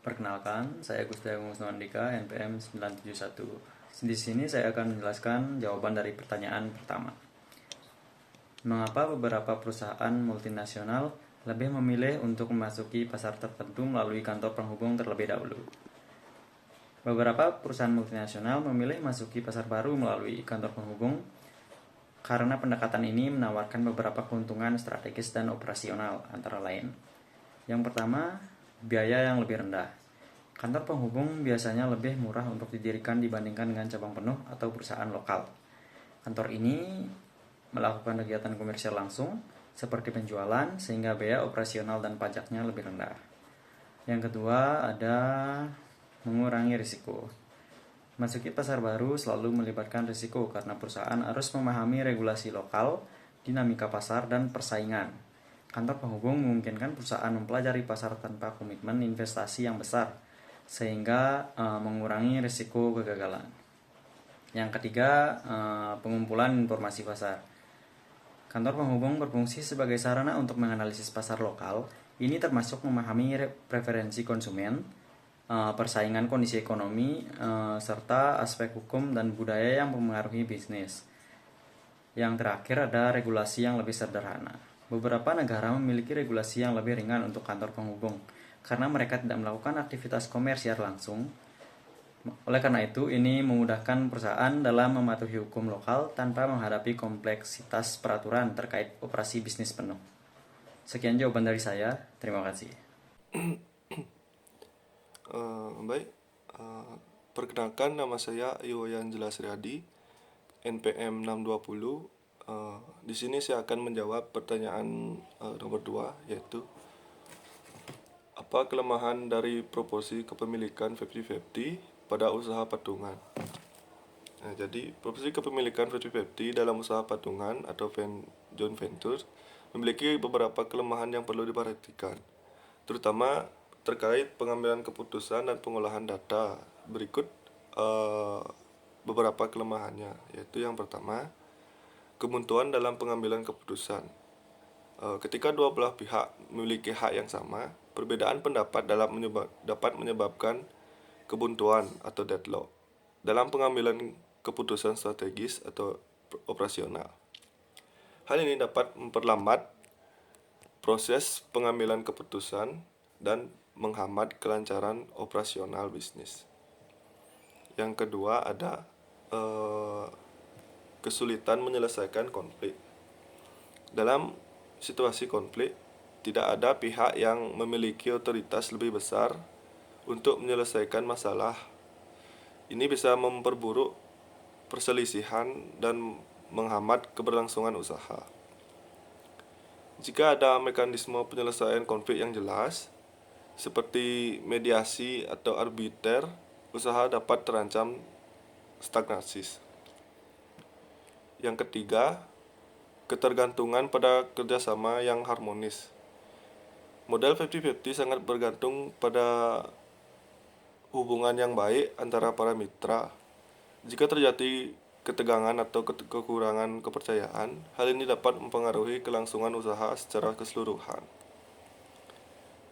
Perkenalkan, saya Gusti Agung Andika, NPM 971. Di sini saya akan menjelaskan jawaban dari pertanyaan pertama. Mengapa beberapa perusahaan multinasional lebih memilih untuk memasuki pasar tertentu melalui kantor penghubung terlebih dahulu? Beberapa perusahaan multinasional memilih masuki pasar baru melalui kantor penghubung karena pendekatan ini menawarkan beberapa keuntungan strategis dan operasional, antara lain. Yang pertama, biaya yang lebih rendah. Kantor penghubung biasanya lebih murah untuk didirikan dibandingkan dengan cabang penuh atau perusahaan lokal. Kantor ini melakukan kegiatan komersial langsung, seperti penjualan, sehingga biaya operasional dan pajaknya lebih rendah. Yang kedua, ada mengurangi risiko. Masuki pasar baru selalu melibatkan risiko karena perusahaan harus memahami regulasi lokal, dinamika pasar, dan persaingan. Kantor penghubung memungkinkan perusahaan mempelajari pasar tanpa komitmen investasi yang besar, sehingga mengurangi risiko kegagalan. Yang ketiga, pengumpulan informasi pasar. Kantor penghubung berfungsi sebagai sarana untuk menganalisis pasar lokal. Ini termasuk memahami preferensi konsumen, persaingan, kondisi ekonomi, serta aspek hukum dan budaya yang mempengaruhi bisnis. Yang terakhir ada regulasi yang lebih sederhana. Beberapa negara memiliki regulasi yang lebih ringan untuk kantor penghubung karena mereka tidak melakukan aktivitas komersial langsung. Oleh karena itu, ini memudahkan perusahaan dalam mematuhi hukum lokal tanpa menghadapi kompleksitas peraturan terkait operasi bisnis penuh. Sekian jawaban dari saya. Terima kasih. Baik, perkenalkan, nama saya Iwayan Jelas Riyadi, NPM 620. Di sini saya akan menjawab pertanyaan nomor 2, yaitu apa kelemahan dari proporsi kepemilikan 50-50 pada usaha patungan. Nah, jadi proporsi kepemilikan 50-50 dalam usaha patungan atau joint venture memiliki beberapa kelemahan yang perlu diperhatikan, terutama terkait pengambilan keputusan dan pengolahan data. Berikut beberapa kelemahannya, yaitu yang pertama, kebuntuan dalam pengambilan keputusan. Ketika dua belah pihak memiliki hak yang sama, perbedaan pendapat dapat menyebabkan kebuntuan atau deadlock dalam pengambilan keputusan strategis atau operasional. Hal ini dapat memperlambat proses pengambilan keputusan dan menghambat kelancaran operasional bisnis. Yang kedua ada kesulitan menyelesaikan konflik. Dalam situasi konflik, tidak ada pihak yang memiliki otoritas lebih besar untuk menyelesaikan masalah. Ini bisa memperburuk perselisihan dan menghambat keberlangsungan usaha. Jika ada mekanisme penyelesaian konflik yang jelas, seperti mediasi atau arbiter, usaha dapat terancam stagnasi. Yang ketiga, ketergantungan pada kerjasama yang harmonis. Model 50-50 sangat bergantung pada hubungan yang baik antara para mitra. Jika terjadi ketegangan atau kekurangan kepercayaan, hal ini dapat mempengaruhi kelangsungan usaha secara keseluruhan.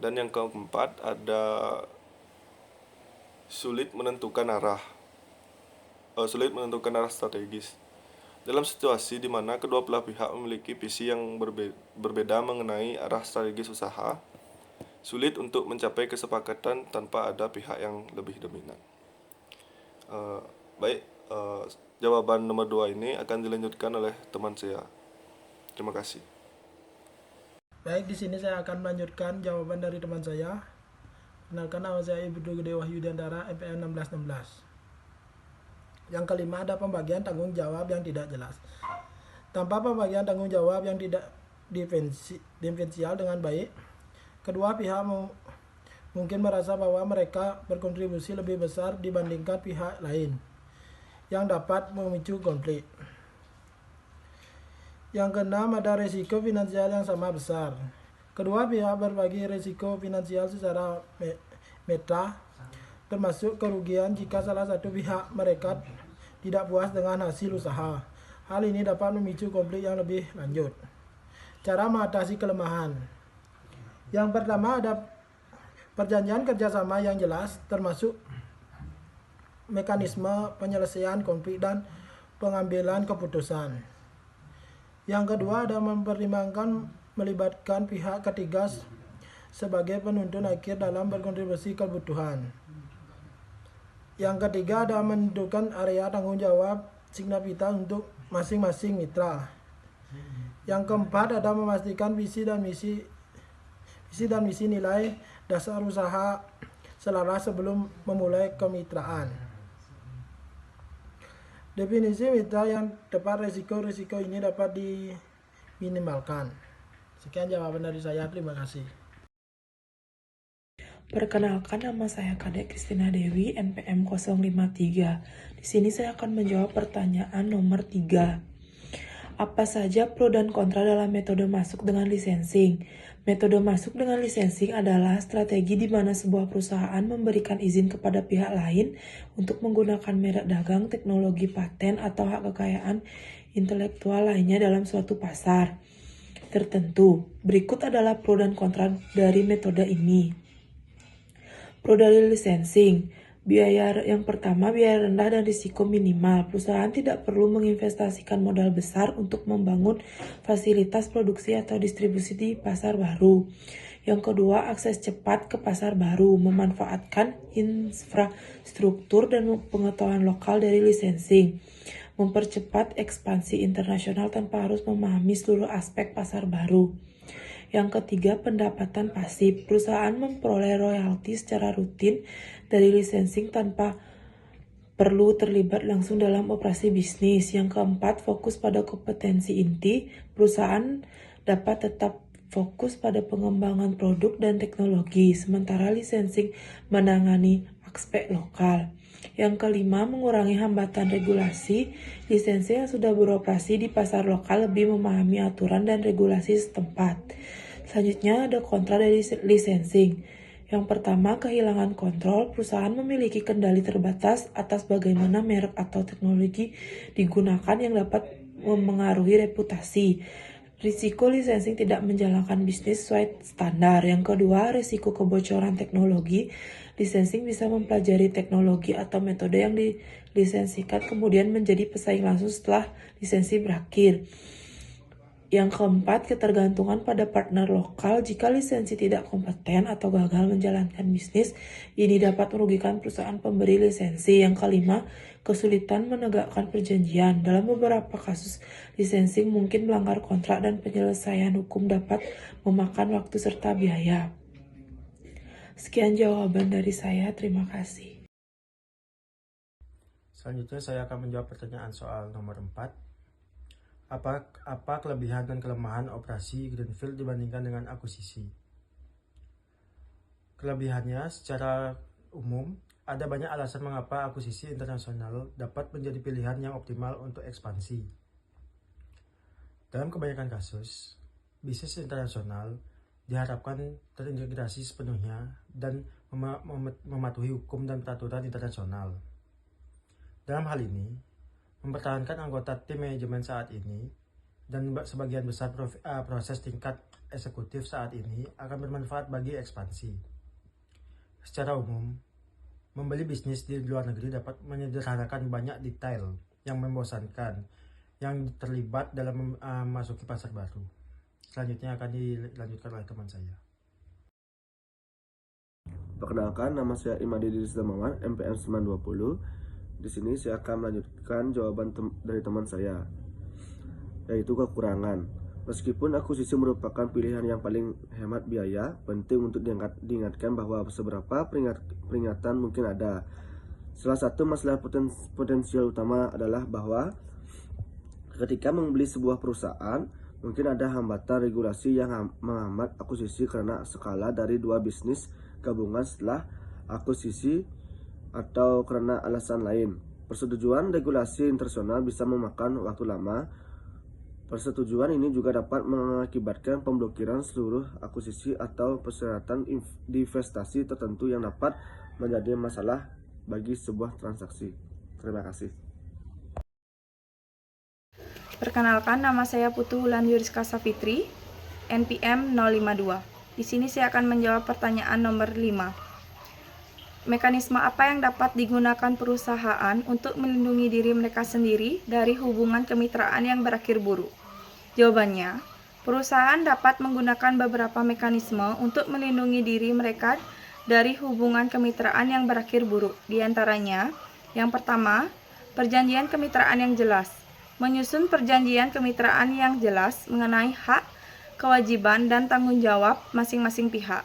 Dan yang keempat ada sulit menentukan arah strategis. Dalam situasi di mana kedua belah pihak memiliki visi yang berbeda mengenai arah strategis usaha, sulit untuk mencapai kesepakatan tanpa ada pihak yang lebih dominan. Jawaban nomor 2 ini akan dilanjutkan oleh teman saya. Terima kasih. Baik, di sini saya akan melanjutkan jawaban dari teman saya. Kenalkan, nama saya Ibnu Gede Wahyudiantara, MPM 1616. Yang kelima ada pembagian tanggung jawab yang tidak jelas. Tanpa pembagian tanggung jawab yang tidak diferensial dengan baik, kedua pihak mungkin merasa bahwa mereka berkontribusi lebih besar dibandingkan pihak lain, yang dapat memicu konflik. Yang keenam ada risiko finansial yang sama besar. Kedua pihak berbagi risiko finansial secara meta, termasuk kerugian jika salah satu pihak mereka tidak puas dengan hasil usaha. Hal ini dapat memicu konflik yang lebih lanjut. Cara mengatasi kelemahan. Yang pertama ada perjanjian kerjasama yang jelas termasuk mekanisme penyelesaian konflik dan pengambilan keputusan. Yang kedua ada mempertimbangkan melibatkan pihak ketiga sebagai penuntun akhir dalam berkontribusi kebutuhan. Yang ketiga ada menentukan area tanggung jawab signavita untuk masing-masing mitra. Yang keempat ada memastikan visi dan misi nilai dasar usaha selaras sebelum memulai kemitraan. Definisi mitra yang tepat, risiko ini dapat diminimalkan. Sekian jawaban dari saya, terima kasih. Perkenalkan, nama saya Kadek Kristina Dewi, NPM 053. Di sini saya akan menjawab pertanyaan nomor 3. Apa saja pro dan kontra dalam metode masuk dengan licensing? Metode masuk dengan licensing adalah strategi di mana sebuah perusahaan memberikan izin kepada pihak lain untuk menggunakan merek dagang, teknologi, paten, atau hak kekayaan intelektual lainnya dalam suatu pasar tertentu. Berikut adalah pro dan kontra dari metode ini. Pro dari licensing. Yang pertama, biaya rendah dan risiko minimal. Perusahaan tidak perlu menginvestasikan modal besar untuk membangun fasilitas produksi atau distribusi di pasar baru. Yang kedua, akses cepat ke pasar baru, memanfaatkan infrastruktur dan pengetahuan lokal dari licensing. Mempercepat ekspansi internasional tanpa harus memahami seluruh aspek pasar baru. Yang ketiga, pendapatan pasif. Perusahaan memperoleh royalti secara rutin dari licensing tanpa perlu terlibat langsung dalam operasi bisnis. Yang keempat, fokus pada kompetensi inti. Perusahaan dapat tetap fokus pada pengembangan produk dan teknologi, sementara licensing menangani aspek lokal. Yang kelima, mengurangi hambatan regulasi. Lisensi yang sudah beroperasi di pasar lokal lebih memahami aturan dan regulasi setempat. Selanjutnya ada kontra dari licensing. Yang pertama, kehilangan kontrol. Perusahaan memiliki kendali terbatas atas bagaimana merek atau teknologi digunakan yang dapat memengaruhi reputasi. Risiko licensing tidak menjalankan bisnis sesuai standar. Yang kedua, risiko kebocoran teknologi. Licensing bisa mempelajari teknologi atau metode yang dilisensikan kemudian menjadi pesaing langsung setelah lisensi berakhir. Yang keempat, ketergantungan pada partner lokal. Jika lisensi tidak kompeten atau gagal menjalankan bisnis, ini dapat merugikan perusahaan pemberi lisensi. Yang kelima, kesulitan menegakkan perjanjian. Dalam beberapa kasus, licensing mungkin melanggar kontrak dan penyelesaian hukum dapat memakan waktu serta biaya. Sekian jawaban dari saya, terima kasih. Selanjutnya saya akan menjawab pertanyaan soal nomor 4. Apa kelebihan dan kelemahan operasi greenfield dibandingkan dengan akuisisi? Kelebihannya secara umum, ada banyak alasan mengapa akuisisi internasional dapat menjadi pilihan yang optimal untuk ekspansi. Dalam kebanyakan kasus, bisnis internasional diharapkan terintegrasi sepenuhnya dan mematuhi hukum dan peraturan internasional. Dalam hal ini, mempertahankan anggota tim manajemen saat ini dan sebagian besar proses tingkat eksekutif saat ini akan bermanfaat bagi ekspansi. Secara umum, membeli bisnis di luar negeri dapat menyederhanakan banyak detail yang membosankan yang terlibat dalam memasuki pasar baru. Selanjutnya akan dilanjutkan oleh teman saya. Perkenalkan, nama saya Imadi Didis Damawan, MPM 920. Di sini saya akan melanjutkan jawaban dari teman saya, yaitu kekurangan. Meskipun akuisisi merupakan pilihan yang paling hemat biaya, penting untuk diingatkan bahwa seberapa peringatan mungkin ada. Salah satu masalah potensial utama adalah bahwa ketika membeli sebuah perusahaan, mungkin ada hambatan regulasi yang menghambat akuisisi karena skala dari dua bisnis gabungan setelah akuisisi atau karena alasan lain. Persetujuan regulasi internasional bisa memakan waktu lama. Persetujuan ini juga dapat mengakibatkan pemblokiran seluruh akuisisi atau persyaratan investasi tertentu yang dapat menjadi masalah bagi sebuah transaksi. Terima kasih. Perkenalkan, nama saya Putu Wulan Yuriska Safitri, NPM 052. Di sini saya akan menjawab pertanyaan nomor 5. Mekanisme apa yang dapat digunakan perusahaan untuk melindungi diri mereka sendiri dari hubungan kemitraan yang berakhir buruk? Jawabannya, perusahaan dapat menggunakan beberapa mekanisme untuk melindungi diri mereka dari hubungan kemitraan yang berakhir buruk. Di antaranya, yang pertama, perjanjian kemitraan yang jelas. Menyusun perjanjian kemitraan yang jelas mengenai hak, kewajiban, dan tanggung jawab masing-masing pihak.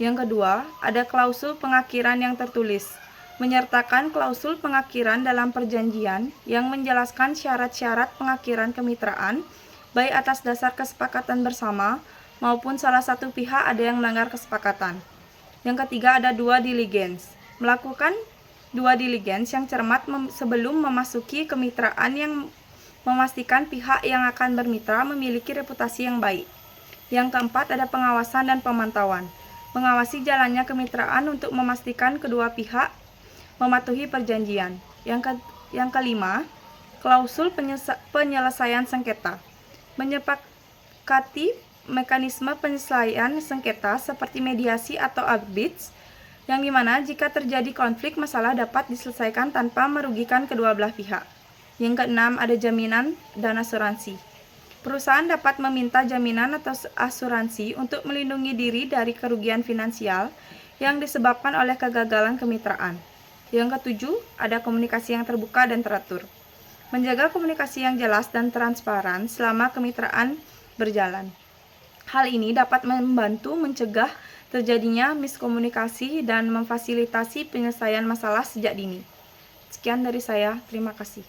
Yang kedua, ada klausul pengakhiran yang tertulis. Menyertakan klausul pengakhiran dalam perjanjian yang menjelaskan syarat-syarat pengakhiran kemitraan, baik atas dasar kesepakatan bersama maupun salah satu pihak ada yang melanggar kesepakatan. Yang ketiga, ada due diligence. Melakukan due diligence yang cermat sebelum memasuki kemitraan yang memastikan pihak yang akan bermitra memiliki reputasi yang baik. Yang keempat, ada pengawasan dan pemantauan. Mengawasi jalannya kemitraan untuk memastikan kedua pihak mematuhi perjanjian. Yang kelima, klausul penyelesaian sengketa. Menyepakati mekanisme penyelesaian sengketa seperti mediasi atau arbitration, yang dimana jika terjadi konflik masalah dapat diselesaikan tanpa merugikan kedua belah pihak. Yang keenam, ada jaminan dan asuransi. Perusahaan dapat meminta jaminan atau asuransi untuk melindungi diri dari kerugian finansial yang disebabkan oleh kegagalan kemitraan. Yang ketujuh, ada komunikasi yang terbuka dan teratur. Menjaga komunikasi yang jelas dan transparan selama kemitraan berjalan. Hal ini dapat membantu mencegah terjadinya miskomunikasi dan memfasilitasi penyelesaian masalah sejak dini. Sekian dari saya, terima kasih.